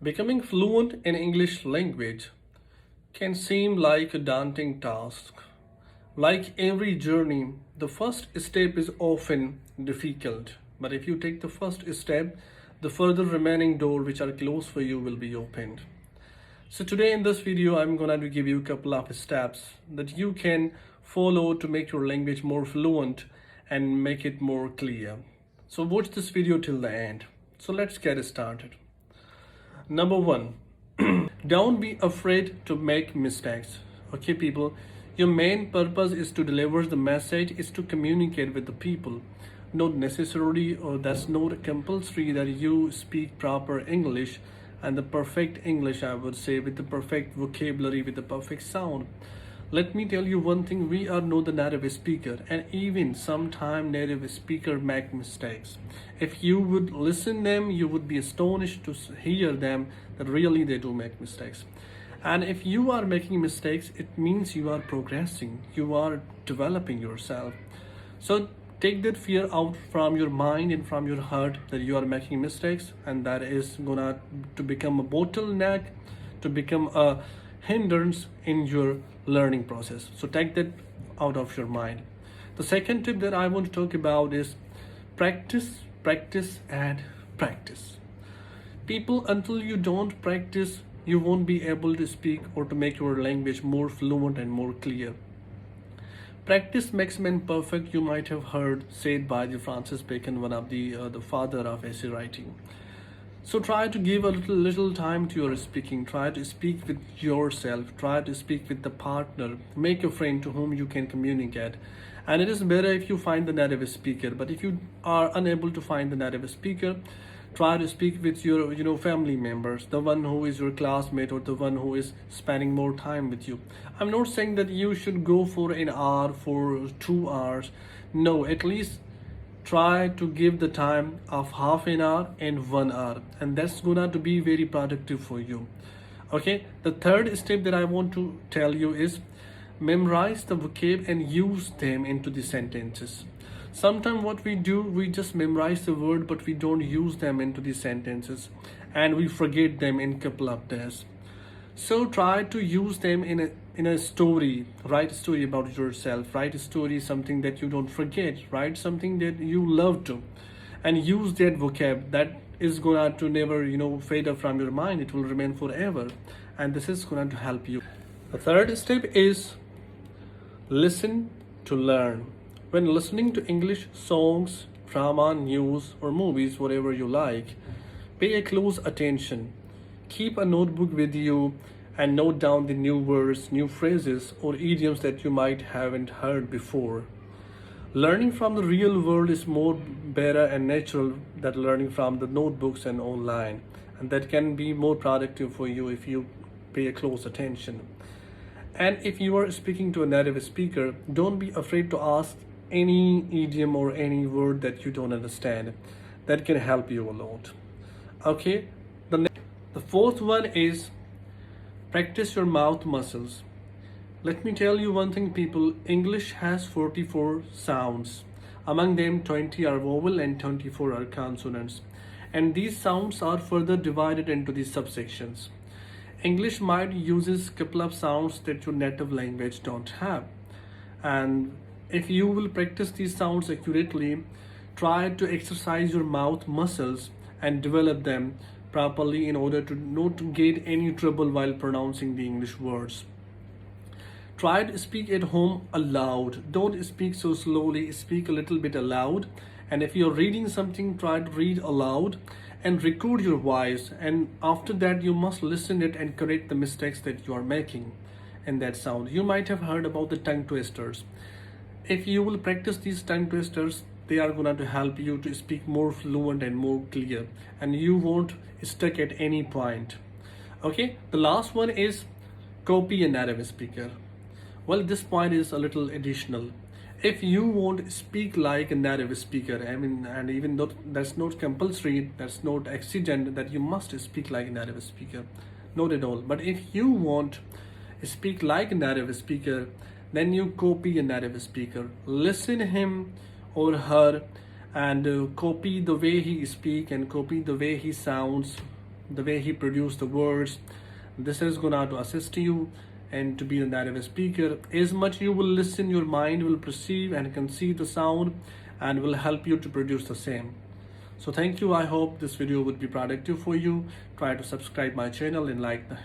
Becoming fluent in English language can seem like a daunting task. Like every journey, the first step is often difficult. But if you take the first step, the further remaining door which are closed for you will be opened. So today in this video, I'm going to give you a couple of steps that you can follow to make your language more fluent and make it more clear. So watch this video till the end. So let's get started. Number one, don't be afraid to make mistakes. Okay, people, your main purpose is to deliver the message, is to communicate with the people. Not necessarily, or that's not compulsory that you speak proper English and the perfect English, I would say, with the perfect vocabulary, with the perfect sound. Let me tell you one thing, we are not the native speaker, and even sometime native speaker make mistakes. If you would listen them, you would be astonished to hear them that really they do make mistakes. And if you are making mistakes, it means you are progressing, you are developing yourself. So take that fear out from your mind and from your heart that you are making mistakes, and that is gonna to become a bottleneck, to become a hindrance in your learning process. So take that out of your mind. The second tip that I want to talk about is practice, practice, and practice. People, until you don't practice, you won't be able to speak or to make your language more fluent and more clear. Practice makes man perfect, you might have heard said by the Francis Bacon, one of the father of essay writing. So try to give a little time to your speaking. Try to speak with yourself. Try to speak with the partner. Make a friend to whom you can communicate. And it is better if you find the native speaker. But if you are unable to find the native speaker, try to speak with your family members, the one who is your classmate or the one who is spending more time with you. I'm not saying that you should go for an hour, for 2 hours. No, at least try to give the time of half an hour and 1 hour, and that's gonna to be very productive for you. Okay, the third step that I want to tell you is memorize the vocab and use them into the sentences. Sometimes what we do, we just memorize the word but we don't use them into the sentences, and we forget them in a couple of days. So try to use them in a story. Write a story about yourself. Write a story, something that you don't forget. Write something that you love to, and use that vocab. That is gonna to never fade up from your mind. It will remain forever, and this is gonna to help you. The third step is listen to learn. When listening to English songs, drama, news, or movies, whatever you like, pay a close attention. Keep a notebook with you and note down the new words, new phrases, or idioms that you might haven't heard before. Learning from the real world is more better and natural than learning from the notebooks and online, and that can be more productive for you if you pay a close attention. And if you are speaking to a native speaker, don't be afraid to ask any idiom or any word that you don't understand. That can help you a lot. Okay, the fourth one is practice your mouth muscles. Let me tell you one thing, people. English has 44 sounds. Among them, 20 are vowel and 24 are consonants. And these sounds are further divided into the subsections. English might uses a couple of sounds that your native language don't have. And if you will practice these sounds accurately, try to exercise your mouth muscles and develop them properly in order to not get any trouble while pronouncing the English words. Try to speak at home aloud. Don't speak so slowly, speak a little bit aloud. And if you're reading something, try to read aloud and record your voice. And after that, you must listen it and correct the mistakes that you are making in that sound. You might have heard about the tongue twisters. If you will practice these tongue twisters, they are going to help you to speak more fluent and more clear, and you won't stuck at any point. Okay, the last one is copy a native speaker. Well, this point is a little additional. If you won't speak like a native speaker, and even though that's not compulsory, that's not exigent that you must speak like a native speaker, not at all. But if you won't speak like a native speaker, then you copy a native speaker. Listen him or her and copy the way he speak and copy the way he sounds the way he produced the words. This is gonna to assist you and to be a native speaker. As much you will listen, your mind will perceive and conceive the sound and will help you to produce the same. So thank you. I hope this video would be productive for you. Try to subscribe my channel and like the